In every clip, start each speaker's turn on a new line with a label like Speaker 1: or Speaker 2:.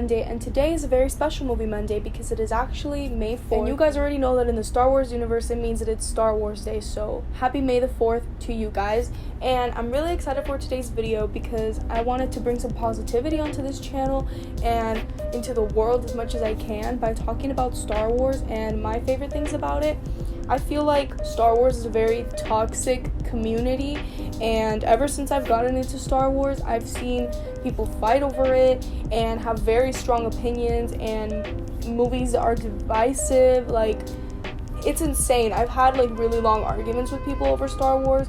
Speaker 1: Monday, and today is a very special Movie Monday because it is actually May 4th. And you guys already know that in the Star Wars universe, it means that it's Star Wars Day, so happy May the 4th to you guys. And I'm really excited for today's video because I wanted to bring some positivity onto this channel and into the world as much as I can by talking about Star Wars and my favorite things about it. I feel like Star Wars is a very toxic community, and ever since I've gotten into Star Wars, I've seen people fight over it and have very strong opinions, and movies are divisive. Like, it's insane. I've had like really long arguments with people over Star Wars,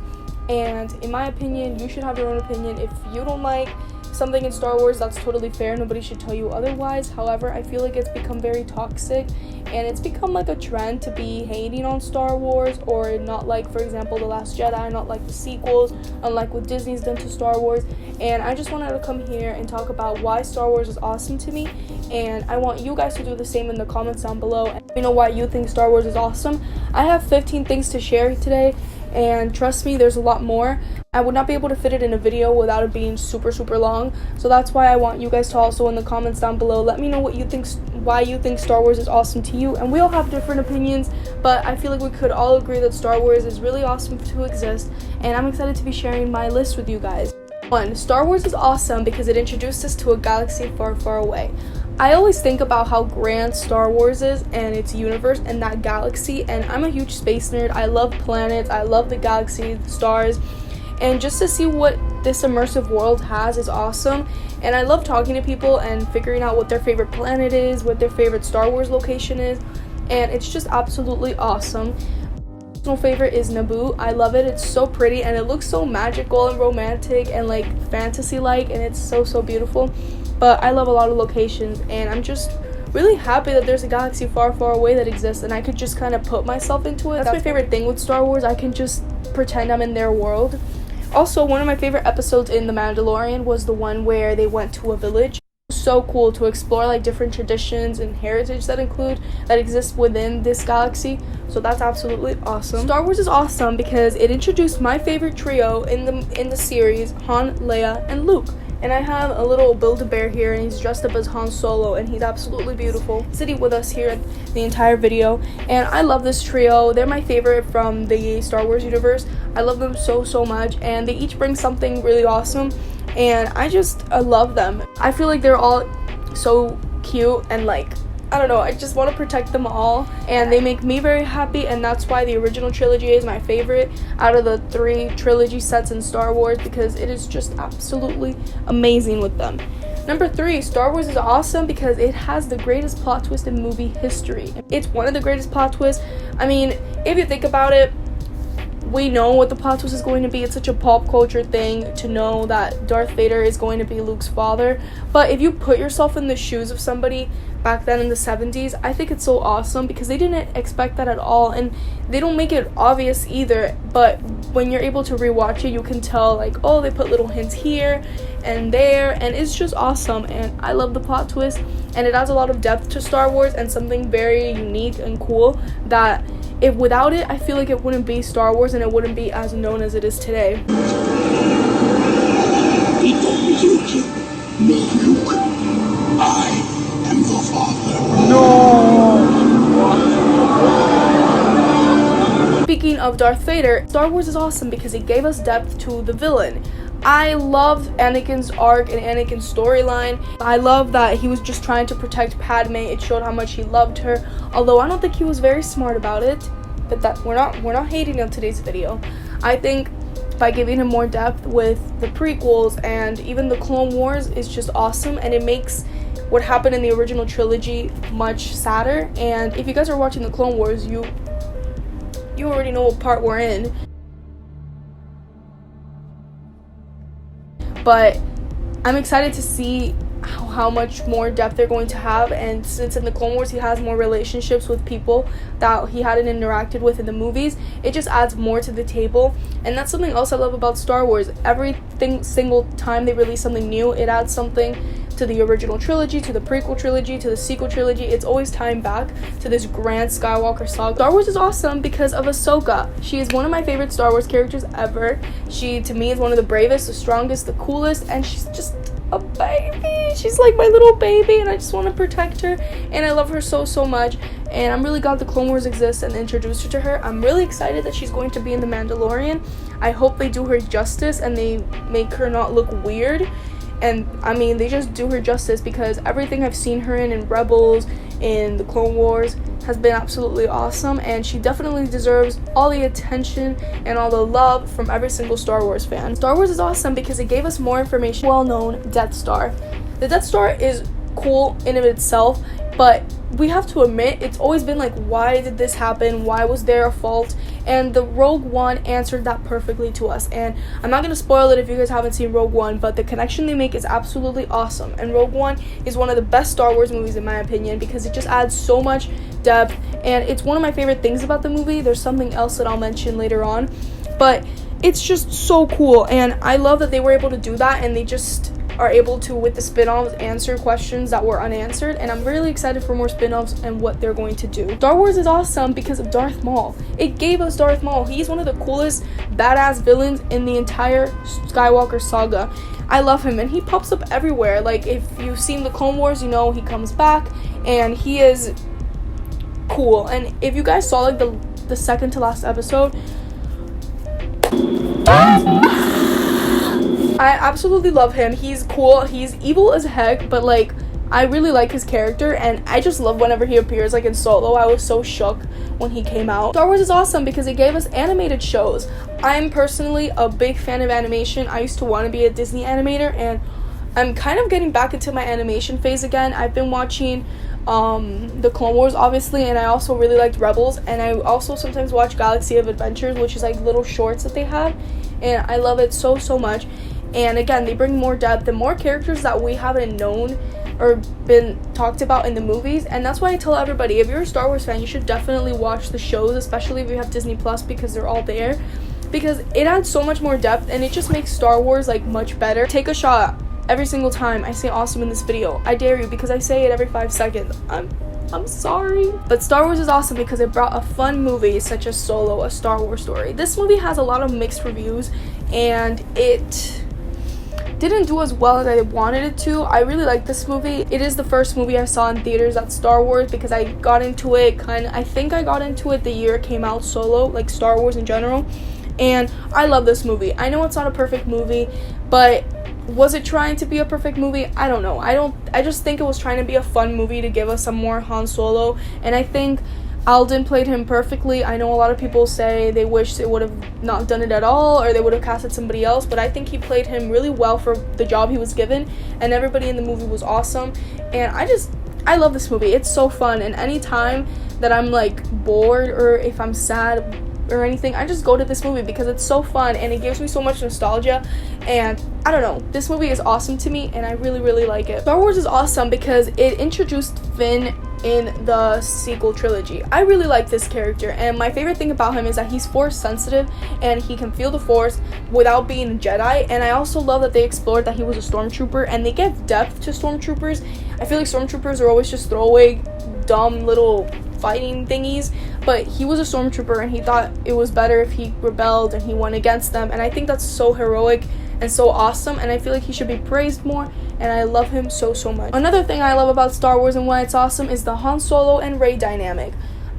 Speaker 1: and in my opinion, you should have your own opinion. If you don't like something in Star Wars, that's totally fair. Nobody should tell you otherwise. However, I feel like it's become very toxic, and it's become like a trend to be hating on Star Wars or not like, for example, The Last Jedi, not like the sequels, unlike what Disney's done to Star Wars. And I just wanted to come here and talk about why Star Wars is awesome to me, and I want you guys to do the same in the comments down below and let me know why you think Star Wars is awesome. I have 15 things to share today, and trust me, there's a lot more. I would not be able to fit it in a video without it being super long, so that's why I want you guys to also in the comments down below let me know what you think, why you think Star Wars is awesome to you. And we all have different opinions, but I feel like we could all agree that Star Wars is really awesome to exist, and I'm excited to be sharing my list with you guys. 1. Star Wars is awesome because it introduced us to a galaxy far away. I always think about how grand Star Wars is and its universe and that galaxy, and I'm a huge space nerd. I love planets, I love the galaxy, the stars, and just to see what this immersive world has is awesome. And I love talking to people and figuring out what their favorite planet is, what their favorite Star Wars location is, and it's just absolutely awesome. My personal favorite is Naboo. I love it. It's so pretty and it looks so magical and romantic and like fantasy-like, and it's so beautiful. But I love a lot of locations, and I'm just really happy that there's a galaxy far away that exists, and I could just kind of put myself into it. That's my favorite thing with Star Wars. I can just pretend I'm in their world. Also, one of my favorite episodes in The Mandalorian was the one where they went to a village. So cool to explore like different traditions and heritage that exist within this galaxy. So that's absolutely awesome. Star Wars is awesome because it introduced my favorite trio in the series, Han, Leia, and Luke. And I have a little Build-A-Bear here, and he's dressed up as Han Solo, and he's absolutely beautiful. Sitting with us here in the entire video, and I love this trio. They're my favorite from the Star Wars universe. I love them so much, and they each bring something really awesome, and I love them. I feel like they're all so cute, and like, I don't know, I just want to protect them all, and they make me very happy, and that's why the original trilogy is my favorite out of the 3 trilogy sets in Star Wars, because it is just absolutely amazing with them. Number 3, Star Wars is awesome because it has the greatest plot twist in movie history. It's one of the greatest plot twists. I mean, if you think about it, we know what the plot twist is going to be. It's such a pop culture thing to know that Darth Vader is going to be Luke's father. But if you put yourself in the shoes of somebody back then in the 70s, I think it's so awesome because they didn't expect that at all, and they don't make it obvious either. But when you're able to rewatch it, you can tell like, oh, they put little hints here and there, and it's just awesome. And I love the plot twist, and it adds a lot of depth to Star Wars and something very unique and cool that if without it, I feel like it wouldn't be Star Wars and it wouldn't be as known as it is today.
Speaker 2: He told me, Luke. Me, Luke. I am your father.
Speaker 1: No! Speaking of Darth Vader, Star Wars is awesome because it gave us depth to the villain. I loved Anakin's arc and Anakin's storyline. I love that he was just trying to protect Padme. It showed how much he loved her, although I don't think he was very smart about it. But that we're not hating on today's video. I think by giving him more depth with the prequels and even the Clone Wars is just awesome, and it makes what happened in the original trilogy much sadder. And if you guys are watching the Clone Wars, you already know what part we're in. But I'm excited to see how much more depth they're going to have, and since in the Clone Wars he has more relationships with people that he hadn't interacted with in the movies, it just adds more to the table. And that's something else I love about Star Wars. Single time they release something new, it adds something to the original trilogy, to the prequel trilogy, to the sequel trilogy. It's always tying back to this grand Skywalker saga. Star Wars is awesome because of Sokka. She is one of my favorite Star Wars characters ever. She, to me, is one of the bravest, the strongest, the coolest, and she's just a baby. She's like my little baby, and I just want to protect her, and I love her so much. And I'm really glad the Clone Wars exists and introduced her to her. I'm really excited that she's going to be in The Mandalorian. I hope they do her justice and they make her not look weird. And I mean, they just do her justice, because everything I've seen her in Rebels, in the Clone Wars, has been absolutely awesome, and she definitely deserves all the attention and all the love from every single Star Wars fan. Star Wars is awesome because it gave us more information. Well-known Death Star. The Death Star is cool in of itself, but we have to admit, it's always been like, why did this happen? Why was there a fault? And the Rogue One answered that perfectly to us. And I'm not going to spoil it if you guys haven't seen Rogue One, but the connection they make is absolutely awesome. And Rogue One is one of the best Star Wars movies in my opinion, because it just adds so much depth, and it's one of my favorite things about the movie. There's something else that I'll mention later on, but it's just so cool, and I love that they were able to do that, and they just are able to, with the spin-offs, answer questions that were unanswered, and I'm really excited for more spin-offs and what they're going to do. Star Wars is awesome because of Darth Maul. It gave us Darth Maul. He's one of the coolest badass villains in the entire Skywalker saga. I love him, and he pops up everywhere. Like, if you've seen the Clone Wars, you know he comes back, and he is cool. And if you guys saw like the second to last episode, I absolutely love him. He's cool. He's evil as heck, but like, I really like his character, and I just love whenever he appears. Like in Solo, I was so shook when he came out. Star Wars is awesome because it gave us animated shows. I'm personally a big fan of animation. I used to want to be a Disney animator, and I'm kind of getting back into my animation phase again. I've been watching the Clone Wars, obviously, and I also really liked Rebels, and I also sometimes watch Galaxy of Adventures, which is like little shorts that they have, and I love it so much. And again, they bring more depth and more characters that we haven't known or been talked about in the movies, and that's why I tell everybody, if you're a Star Wars fan, you should definitely watch the shows, especially if you have Disney Plus, because they're all there, because it adds so much more depth, and it just makes Star Wars like much better. Take a shot every single time I say awesome in this video. I dare you, because I say it every 5 seconds. I'm sorry. But Star Wars is awesome because it brought a fun movie such as Solo, a Star Wars story. This movie has a lot of mixed reviews, and it didn't do as well as I wanted it to. I really like this movie. It is the first movie I saw in theaters that's Star Wars, because I got into it I think I got into it the year it came out, Solo, like Star Wars in general. And I love this movie. I know it's not a perfect movie, but was it trying to be a perfect movie? I don't know. I just think it was trying to be a fun movie to give us some more Han Solo, and I think Alden played him perfectly. I know a lot of people say they wish they would have not done it at all, or they would have casted somebody else, but I think he played him really well for the job he was given, and everybody in the movie was awesome. And I love this movie. It's so fun, and anytime that I'm like bored or if I'm sad or anything, I just go to this movie because it's so fun and it gives me so much nostalgia, and I don't know, this movie is awesome to me and I really like it. Star Wars is awesome because it introduced Finn in the sequel trilogy. I really like this character, and my favorite thing about him is that he's force sensitive and he can feel the force without being a Jedi. And I also love that they explored that he was a stormtrooper, and they give depth to stormtroopers. I feel like stormtroopers are always just throwaway dumb little fighting thingies, but he was a stormtrooper and he thought it was better if he rebelled and he went against them, and I think that's so heroic and so awesome, and I feel like he should be praised more, and I love him so much. Another thing I love about Star Wars and why it's awesome is the Han Solo and Rey dynamic.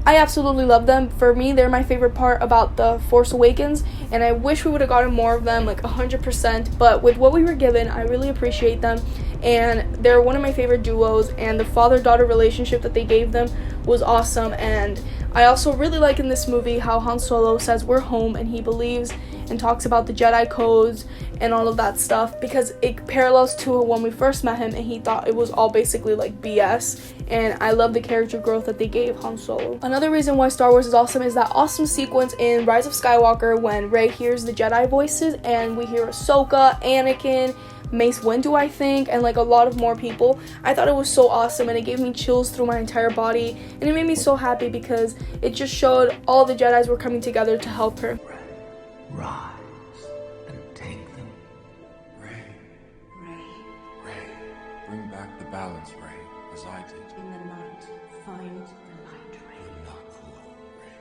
Speaker 1: I absolutely love them. For me, they're my favorite part about The Force Awakens, and I wish we would have gotten more of them, like 100%, but with what we were given, I really appreciate them, and they're one of my favorite duos, and the father-daughter relationship that they gave them was awesome. And I also really like in this movie how Han Solo says we're home, and he believes and talks about the Jedi codes and all of that stuff, because it parallels to when we first met him and he thought it was all basically like BS, and I love the character growth that they gave Han Solo. Another reason why Star Wars is awesome is that awesome sequence in Rise of Skywalker when Rey hears the Jedi voices and we hear Sokka, Anakin, Mace Windu, I think, and like a lot of more people. I thought it was so awesome, and it gave me chills through my entire body, and it made me so happy because it just showed all the Jedis were coming together to help her.
Speaker 2: Rise and take them.
Speaker 3: Rey. Bring back the balance, Rey, as I did.
Speaker 4: In the night, find the light, Rey.
Speaker 3: You're not alone, Rey.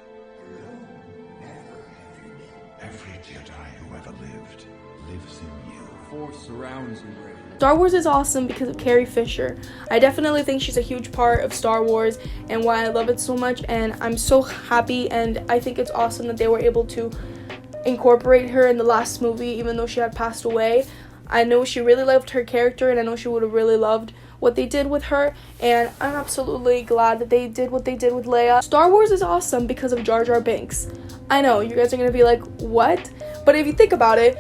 Speaker 2: Never have you been.
Speaker 3: Every
Speaker 2: Jedi who ever lived lives in you.
Speaker 3: Force surrounds you, Rey.
Speaker 1: Star Wars is awesome because of Carrie Fisher. I definitely think she's a huge part of Star Wars and why I love it so much, and I'm so happy, and I think it's awesome that they were able to incorporate her in the last movie even though she had passed away. I know she really loved her character, and I know she would have really loved what they did with her, and I'm absolutely glad that they did what they did with Leia. Star Wars is awesome because of Jar Binks. I know, you guys are gonna be like, what? But if you think about it,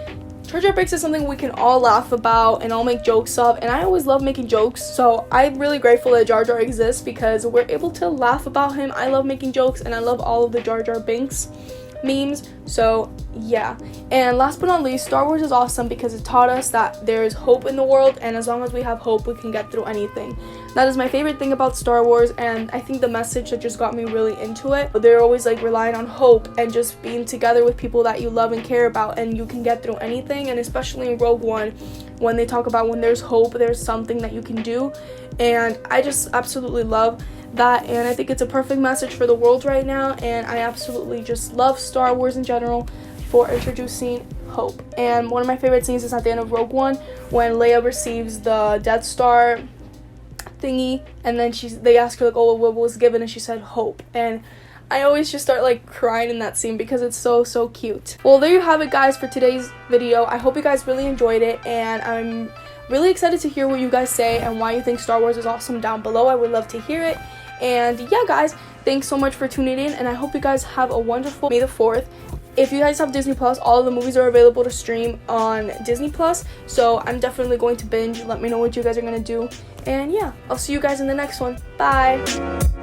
Speaker 1: Jar Binks is something we can all laugh about and all make jokes of, and I always love making jokes, so I'm really grateful that Jar Jar exists because we're able to laugh about him. I love making jokes, and I love all of the Jar Binks memes, so yeah. And last but not least, Star Wars is awesome because it taught us that there is hope in the world, and as long as we have hope, we can get through anything. That is my favorite thing about Star Wars, and I think the message that just got me really into it. They're always like relying on hope and just being together with people that you love and care about, and you can get through anything. And especially in Rogue One, when they talk about when there's hope, there's something that you can do, and I just absolutely love that, and I think it's a perfect message for the world right now, and I absolutely just love Star Wars in general for introducing hope. And one of my favorite scenes is at the end of Rogue One when Leia receives the Death Star thingy, and then they ask her like, oh, what was given, and she said hope, and I always just start like crying in that scene because it's so cute. Well, there you have it, guys, for today's video. I hope you guys really enjoyed it, and I'm really excited to hear what you guys say and why you think Star Wars is awesome down below. I would love to hear it. And yeah, guys, thanks so much for tuning in, and I hope you guys have a wonderful May the 4th. If you guys have Disney Plus, all of the movies are available to stream on Disney Plus, so I'm definitely going to binge. Let me know what you guys are going to do. And yeah, I'll see you guys in the next one. Bye!